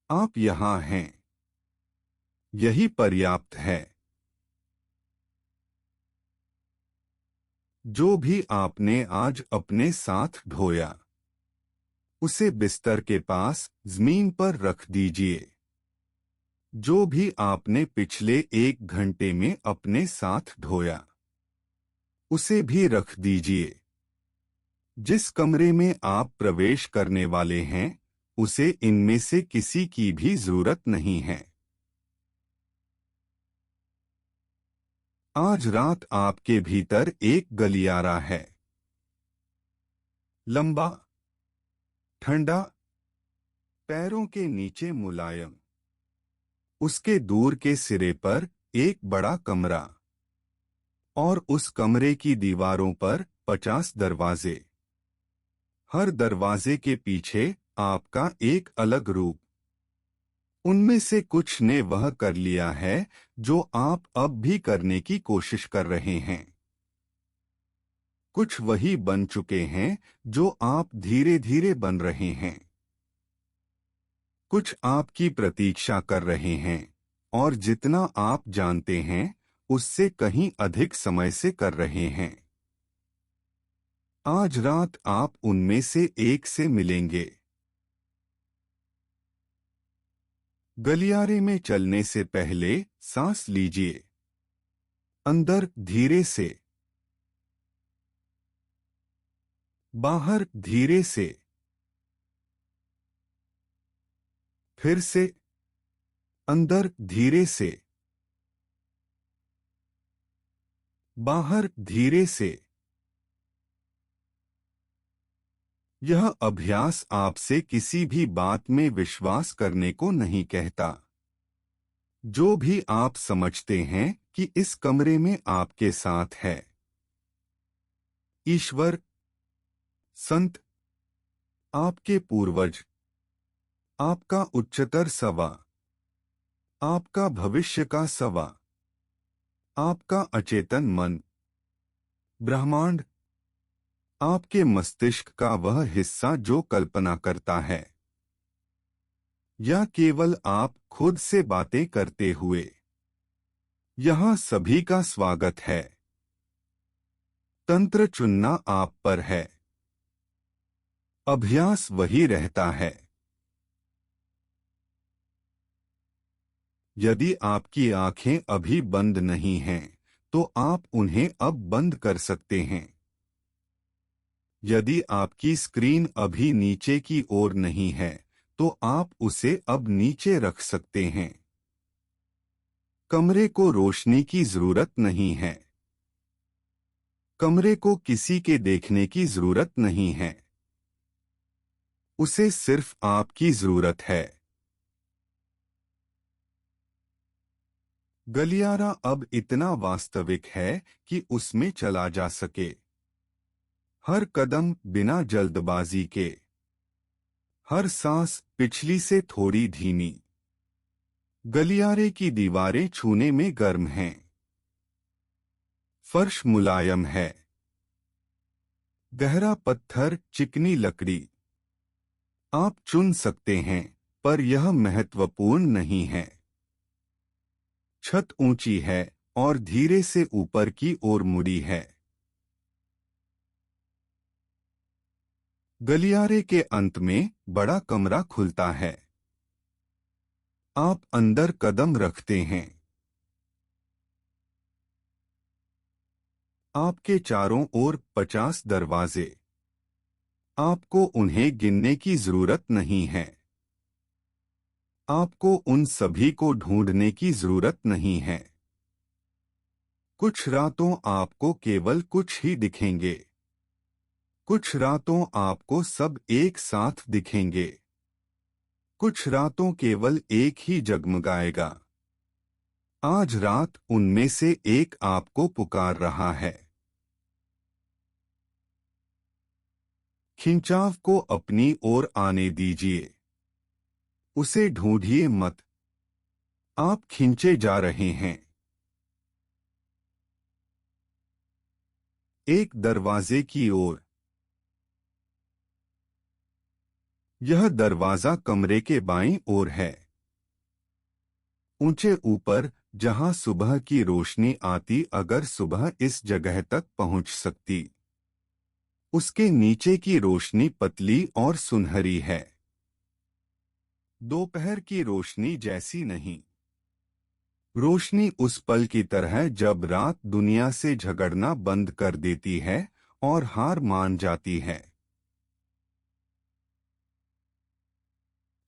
आप यहाँ हैं, यही पर्याप्त है। जो भी आपने आज अपने साथ ढोया, उसे बिस्तर के पास जमीन पर रख दीजिए। जो भी आपने पिछले 1 घंटे में अपने साथ ढोया, उसे भी रख दीजिए। जिस कमरे में आप प्रवेश करने वाले हैं, उसे इनमें से किसी की भी जरूरत नहीं है। आज रात आपके भीतर एक गलियारा है, लंबा, ठंडा, पैरों के नीचे मुलायम। उसके दूर के सिरे पर एक बड़ा कमरा, और उस कमरे की दीवारों पर 50 दरवाजे। हर दरवाजे के पीछे आपका एक अलग रूप। उनमें से कुछ ने वह कर लिया है जो आप अब भी करने की कोशिश कर रहे हैं। कुछ वही बन चुके हैं जो आप धीरे धीरे बन रहे हैं। कुछ आपकी प्रतीक्षा कर रहे हैं, और जितना आप जानते हैं उससे कहीं अधिक समय से कर रहे हैं। आज रात आप उनमें से एक से मिलेंगे। गलियारे में चलने से पहले सांस लीजिए, अंदर धीरे से, बाहर धीरे से, फिर से अंदर धीरे से, बाहर धीरे से। यह अभ्यास आपसे किसी भी बात में विश्वास करने को नहीं कहता। जो भी आप समझते हैं कि इस कमरे में आपके साथ है, ईश्वर, संत, आपके पूर्वज, आपका उच्चतर सवा, आपका भविष्य का सवा, आपका अचेतन मन, ब्रह्मांड, आपके मस्तिष्क का वह हिस्सा जो कल्पना करता है, या केवल आप खुद से बातें करते हुए, यहाँ सभी का स्वागत है। तंत्र चुनना आप पर है, अभ्यास वही रहता है। यदि आपकी आंखें अभी बंद नहीं हैं, तो आप उन्हें अब बंद कर सकते हैं। यदि आपकी स्क्रीन अभी नीचे की ओर नहीं है, तो आप उसे अब नीचे रख सकते हैं। कमरे को रोशनी की जरूरत नहीं है। कमरे को किसी के देखने की जरूरत नहीं है। उसे सिर्फ आपकी जरूरत है। गलियारा अब इतना वास्तविक है कि उसमें चला जा सके। हर कदम बिना जल्दबाजी के, हर सांस पिछली से थोड़ी धीमी। गलियारे की दीवारें छूने में गर्म हैं। फर्श मुलायम है। गहरा पत्थर, चिकनी लकड़ी। आप चुन सकते हैं, पर यह महत्वपूर्ण नहीं है। छत ऊंची है और धीरे से ऊपर की ओर मुड़ी है। गलियारे के अंत में बड़ा कमरा खुलता है। आप अंदर कदम रखते हैं। आपके चारों ओर 50 दरवाजे। आपको उन्हें गिनने की जरूरत नहीं है। आपको उन सभी को ढूंढने की जरूरत नहीं है। कुछ रातों आपको केवल कुछ ही दिखेंगे। कुछ रातों आपको सब एक साथ दिखेंगे। कुछ रातों केवल एक ही जगमगाएगा। आज रात उनमें से एक आपको पुकार रहा है। खिंचाव को अपनी ओर आने दीजिए। उसे ढूंढिए मत। आप खींचे जा रहे हैं। एक दरवाजे की ओर। यह दरवाजा कमरे के बाईं ओर है, ऊंचे ऊपर, जहां सुबह की रोशनी आती। अगर सुबह इस जगह तक पहुंच सकती। उसके नीचे की रोशनी पतली और सुनहरी है, दोपहर की रोशनी जैसी नहीं। रोशनी उस पल की तरह जब रात दुनिया से झगड़ना बंद कर देती है और हार मान जाती है।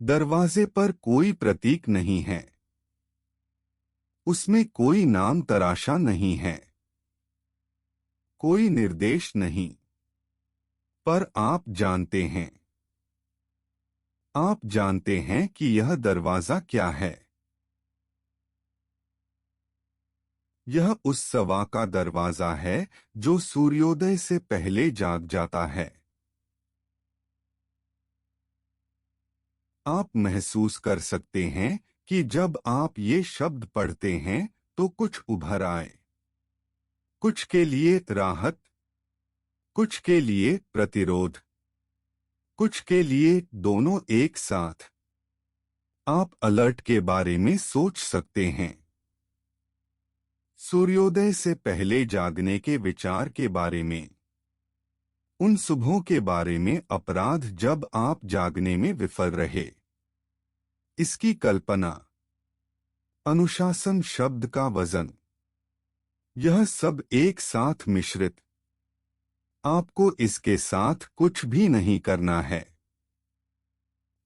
दरवाजे पर कोई प्रतीक नहीं है, उसमें कोई नाम तराशा नहीं है, कोई निर्देश नहीं। पर आप जानते हैं कि यह दरवाजा क्या है। यह उस सवा का दरवाजा है जो सूर्योदय से पहले जाग जाता है। आप महसूस कर सकते हैं कि जब आप ये शब्द पढ़ते हैं तो कुछ उभर आए। कुछ के लिए राहत, कुछ के लिए प्रतिरोध, कुछ के लिए दोनों एक साथ। आप अलर्ट के बारे में सोच सकते हैं, सूर्योदय से पहले जागने के विचार के बारे में, उन सुबहों के बारे में अपराध जब आप जागने में विफल रहे। इसकी कल्पना, अनुशासन शब्द का वजन, यह सब एक साथ मिश्रित। आपको इसके साथ कुछ भी नहीं करना है,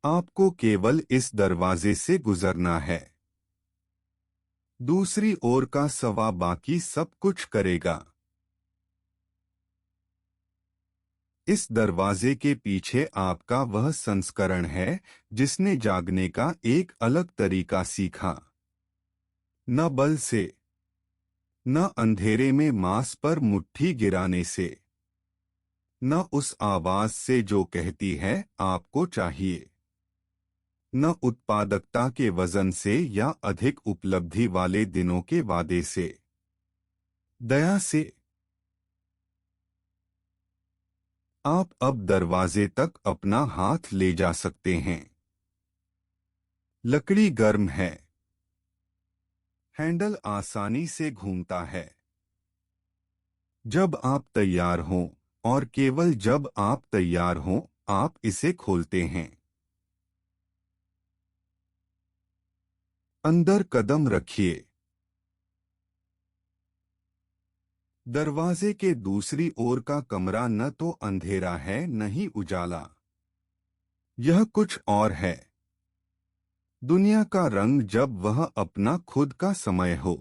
आपको केवल इस दरवाजे से गुजरना है। दूसरी ओर का सवा बाकी सब कुछ करेगा। इस दरवाजे के पीछे आपका वह संस्करण है जिसने जागने का एक अलग तरीका सीखा। न बल से, न अंधेरे में मांस पर मुट्ठी गिराने से, न उस आवाज से जो कहती है आपको चाहिए, न उत्पादकता के वजन से या अधिक उपलब्धि वाले दिनों के वादे से। दया से। आप अब दरवाजे तक अपना हाथ ले जा सकते हैं। लकड़ी गर्म है, हैंडल आसानी से घूमता है। जब आप तैयार हों, और केवल जब आप तैयार हों, आप इसे खोलते हैं। अंदर कदम रखिए। दरवाजे के दूसरी ओर का कमरा न तो अंधेरा है न ही उजाला। यह कुछ और है। दुनिया का रंग जब वह अपना खुद का समय हो,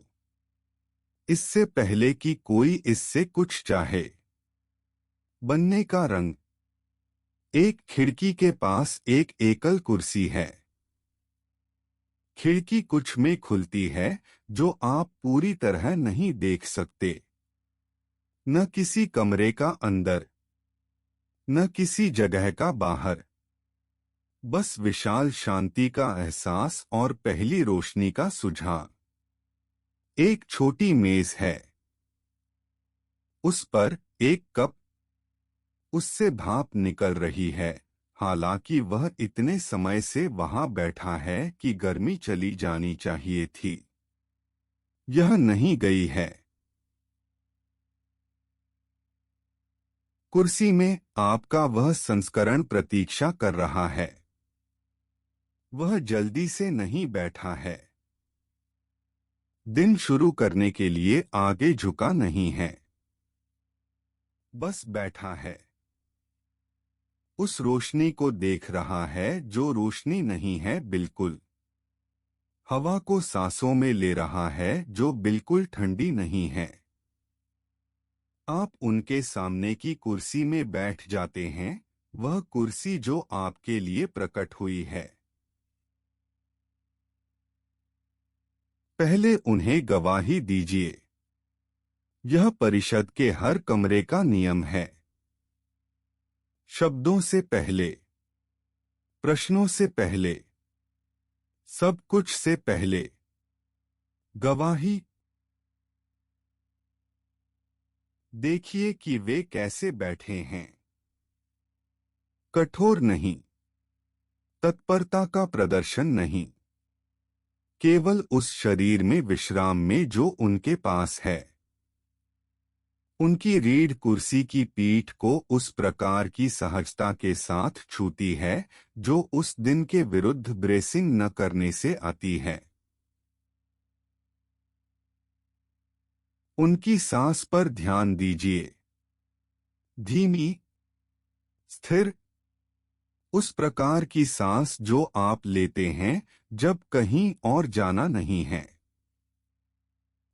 इससे पहले कि कोई इससे कुछ चाहे। बनने का रंग। एक खिड़की के पास एक एकल कुर्सी है। खिड़की कुछ में खुलती है जो आप पूरी तरह नहीं देख सकते। न किसी कमरे का अंदर, न किसी जगह का बाहर। बस विशाल शांति का एहसास और पहली रोशनी का सुझाव। एक छोटी मेज है, उस पर एक कप, उससे भाप निकल रही है। हालांकि वह इतने समय से वहां बैठा है कि गर्मी चली जानी चाहिए थी। यह नहीं गई है। कुर्सी में आपका वह संस्करण प्रतीक्षा कर रहा है। वह जल्दी से नहीं बैठा है, दिन शुरू करने के लिए आगे झुका नहीं है, बस बैठा है। उस रोशनी को देख रहा है जो रोशनी नहीं है बिल्कुल। हवा को सांसों में ले रहा है जो बिल्कुल ठंडी नहीं है। आप उनके सामने की कुर्सी में बैठ जाते हैं, वह कुर्सी जो आपके लिए प्रकट हुई है। पहले उन्हें गवाही दीजिए। यह परिषद के हर कमरे का नियम है। शब्दों से पहले, प्रश्नों से पहले, सब कुछ से पहले गवाही। देखिए कि वे कैसे बैठे हैं। कठोर नहीं, तत्परता का प्रदर्शन नहीं, केवल उस शरीर में विश्राम में जो उनके पास है। उनकी रीढ़ कुर्सी की पीठ को उस प्रकार की सहजता के साथ छूती है जो उस दिन के विरुद्ध ब्रेसिंग न करने से आती है। उनकी सांस पर ध्यान दीजिए, धीमी, स्थिर, उस प्रकार की सांस जो आप लेते हैं जब कहीं और जाना नहीं है,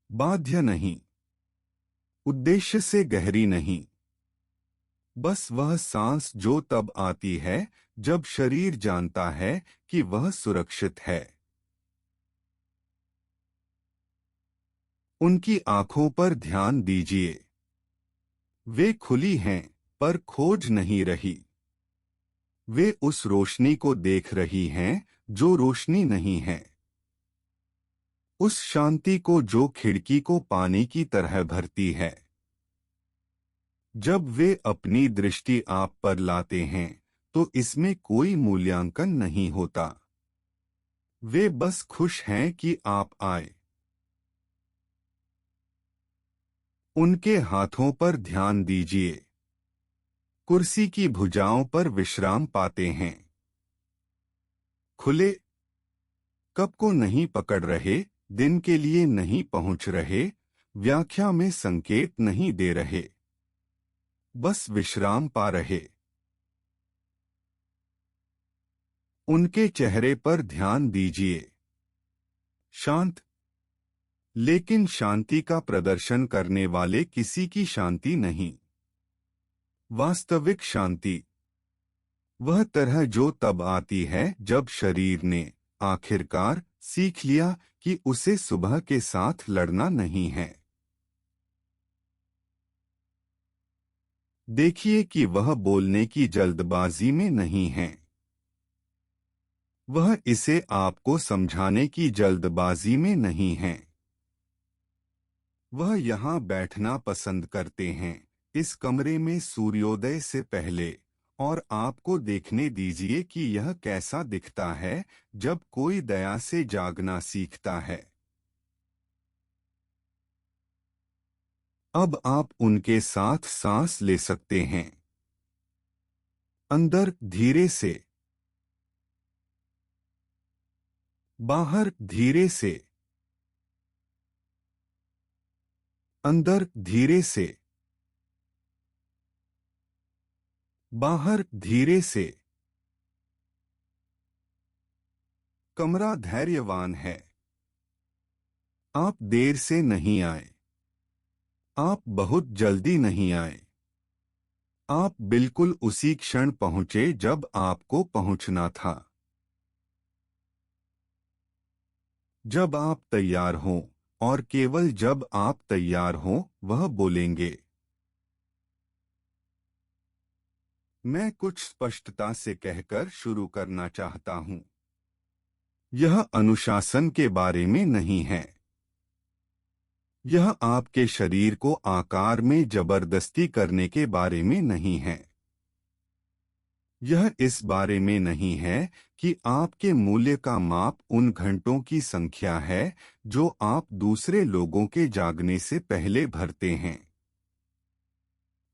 बाध्य नहीं, उद्देश्य से गहरी नहीं, बस वह सांस जो तब आती है जब शरीर जानता है कि वह सुरक्षित है। उनकी आंखों पर ध्यान दीजिए, वे खुली हैं पर खोज नहीं रही। वे उस रोशनी को देख रही हैं जो रोशनी नहीं है, उस शांति को जो खिड़की को पानी की तरह भरती है। जब वे अपनी दृष्टि आप पर लाते हैं तो इसमें कोई मूल्यांकन नहीं होता, वे बस खुश हैं कि आप आए। उनके हाथों पर ध्यान दीजिए, कुर्सी की भुजाओं पर विश्राम पाते हैं, खुले, कप को नहीं पकड़ रहे, दिन के लिए नहीं पहुंच रहे, व्याख्या में संकेत नहीं दे रहे, बस विश्राम पा रहे। उनके चेहरे पर ध्यान दीजिए, शांत, लेकिन शांति का प्रदर्शन करने वाले किसी की शांति नहीं, वास्तविक शांति, वह तरह जो तब आती है जब शरीर ने आखिरकार सीख लिया कि उसे सुबह के साथ लड़ना नहीं है। देखिए कि वह बोलने की जल्दबाजी में नहीं है, वह इसे आपको समझाने की जल्दबाजी में नहीं है। वह यहाँ बैठना पसंद करते हैं, इस कमरे में सूर्योदय से पहले, और आपको देखने दीजिए कि यह कैसा दिखता है जब कोई दया से जागना सीखता है। अब आप उनके साथ सांस ले सकते हैं, अंदर धीरे से, बाहर धीरे से, अंदर धीरे से, बाहर धीरे से। कमरा धैर्यवान है, आप देर से नहीं आए, आप बहुत जल्दी नहीं आए, आप बिल्कुल उसी क्षण पहुंचे जब आपको पहुंचना था। जब आप तैयार हों, और केवल जब आप तैयार हों, वह बोलेंगे। मैं कुछ स्पष्टता से कहकर शुरू करना चाहता हूं। यह अनुशासन के बारे में नहीं है, यह आपके शरीर को आकार में जबरदस्ती करने के बारे में नहीं है, यह इस बारे में नहीं है कि आपके मूल्य का माप उन घंटों की संख्या है जो आप दूसरे लोगों के जागने से पहले भरते हैं।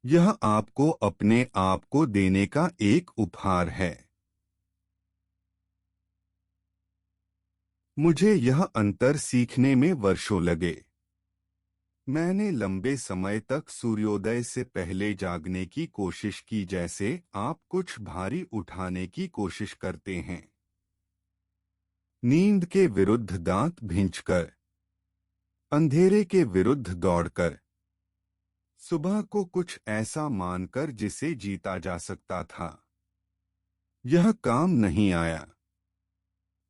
यह आपको अपने आप को देने का एक उपहार है। मुझे यह अंतर सीखने में वर्षों लगे। मैंने लंबे समय तक सूर्योदय से पहले जागने की कोशिश की, जैसे आप कुछ भारी उठाने की कोशिश करते हैं, नींद के विरुद्ध दांत भींचकर, अंधेरे के विरुद्ध दौड़कर, सुबह को कुछ ऐसा मानकर जिसे जीता जा सकता था। यह काम नहीं आया।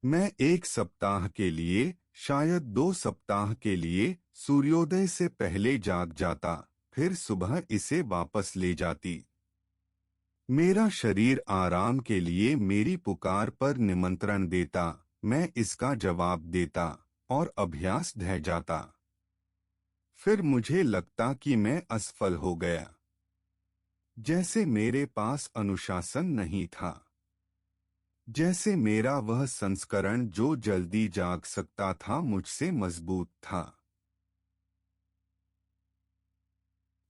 मैं 1 सप्ताह के लिए, शायद 2 सप्ताह के लिए सूर्योदय से पहले जाग जाता, फिर सुबह इसे वापस ले जाती। मेरा शरीर आराम के लिए मेरी पुकार पर निमंत्रण देता, मैं इसका जवाब देता, और अभ्यास ढह जाता। फिर मुझे लगता कि मैं असफल हो गया, जैसे मेरे पास अनुशासन नहीं था। जैसे मेरा वह संस्करण जो जल्दी जाग सकता था मुझसे मजबूत था।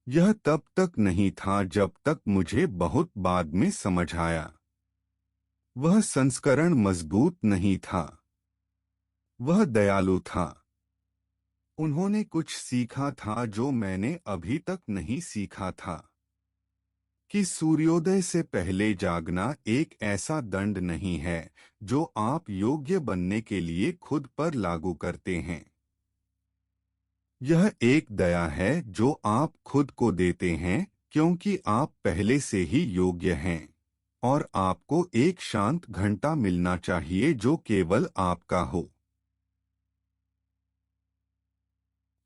यह तब तक नहीं था जब तक मुझे बहुत बाद में समझ आया। वह संस्करण मजबूत नहीं था, वह दयालु था। उन्होंने कुछ सीखा था जो मैंने अभी तक नहीं सीखा था, कि सूर्योदय से पहले जागना एक ऐसा दंड नहीं है जो आप योग्य बनने के लिए खुद पर लागू करते हैं। यह एक दया है जो आप खुद को देते हैं, क्योंकि आप पहले से ही योग्य हैं और आपको एक शांत घंटा मिलना चाहिए जो केवल आपका हो।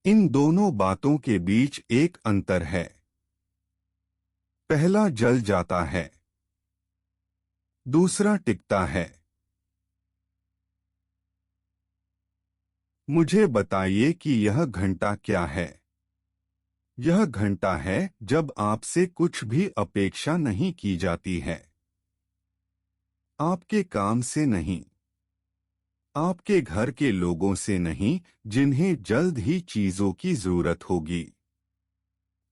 इन दोनों बातों के बीच एक अंतर है। पहला जल जाता है, दूसरा टिकता है। मुझे बताइए कि यह घंटा क्या है। यह घंटा है जब आपसे कुछ भी अपेक्षा नहीं की जाती है। आपके काम से नहीं, आपके घर के लोगों से नहीं जिन्हें जल्द ही चीजों की जरूरत होगी,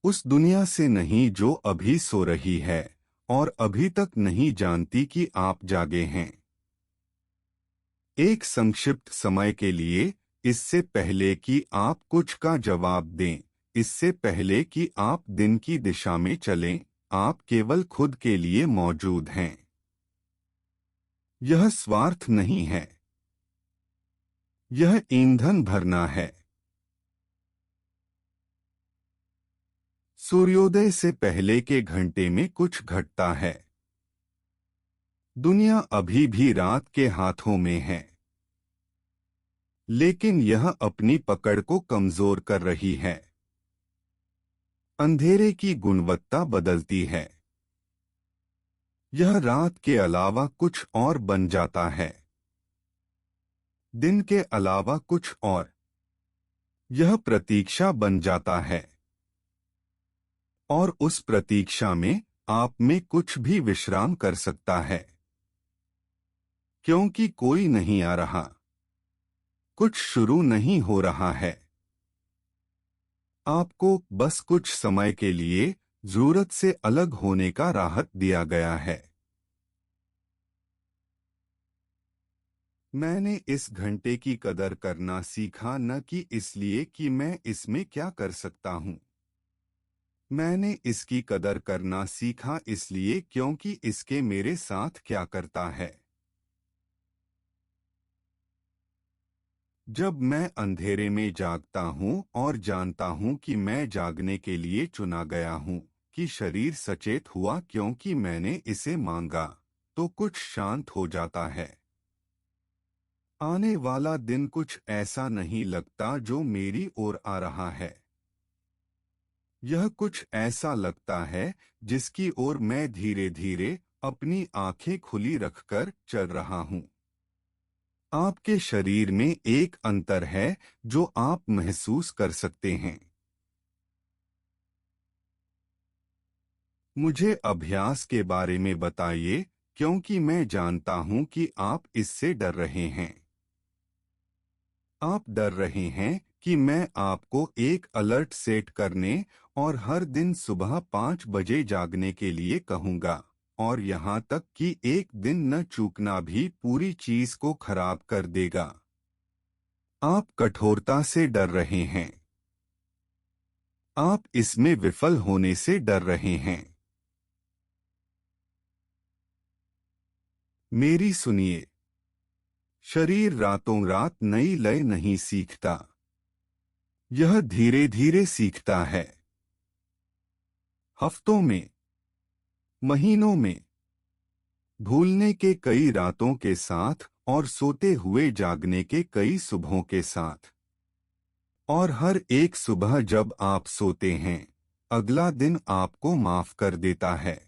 उस दुनिया से नहीं जो अभी सो रही है और अभी तक नहीं जानती कि आप जागे हैं। एक संक्षिप्त समय के लिए, इससे पहले कि आप कुछ का जवाब दें, इससे पहले कि आप दिन की दिशा में चलें, आप केवल खुद के लिए मौजूद हैं। यह स्वार्थ नहीं है, यह ईंधन भरना है। सूर्योदय से पहले के घंटे में कुछ घटता है। दुनिया अभी भी रात के हाथों में है, लेकिन यह अपनी पकड़ को कमजोर कर रही है। अंधेरे की गुणवत्ता बदलती है। यह रात के अलावा कुछ और बन जाता है, दिन के अलावा कुछ और। यह प्रतीक्षा बन जाता है, और उस प्रतीक्षा में आप में कुछ भी विश्राम कर सकता है, क्योंकि कोई नहीं आ रहा, कुछ शुरू नहीं हो रहा है। आपको बस कुछ समय के लिए जरूरत से अलग होने का राहत दिया गया है। मैंने इस घंटे की कदर करना सीखा, न कि इसलिए कि मैं इसमें क्या कर सकता हूं। मैंने इसकी कदर करना सीखा इसलिए क्योंकि इसके मेरे साथ क्या करता है। जब मैं अंधेरे में जागता हूं और जानता हूं कि मैं जागने के लिए चुना गया हूं, कि शरीर सचेत हुआ क्योंकि मैंने इसे मांगा, तो कुछ शांत हो जाता है। आने वाला दिन कुछ ऐसा नहीं लगता जो मेरी ओर आ रहा है। यह कुछ ऐसा लगता है जिसकी ओर मैं धीरे धीरे अपनी आंखें खुली रखकर चल रहा हूं। आपके शरीर में एक अंतर है जो आप महसूस कर सकते हैं। मुझे अभ्यास के बारे में बताइए, क्योंकि मैं जानता हूं कि आप इससे डर रहे हैं। आप डर रहे हैं कि मैं आपको एक अलर्ट सेट करने और हर दिन सुबह 5 बजे जागने के लिए कहूंगा, और यहाँ तक कि एक दिन न चूकना भी पूरी चीज को खराब कर देगा। आप कठोरता से डर रहे हैं। आप इसमें विफल होने से डर रहे हैं। मेरी सुनिए, शरीर रातों रात नई लय नहीं सीखता। यह धीरे धीरे सीखता है, हफ्तों में, महीनों में, भूलने के कई रातों के साथ और सोते हुए जागने के कई सुबहों के साथ। और हर एक सुबह जब आप सोते हैं, अगला दिन आपको माफ कर देता है।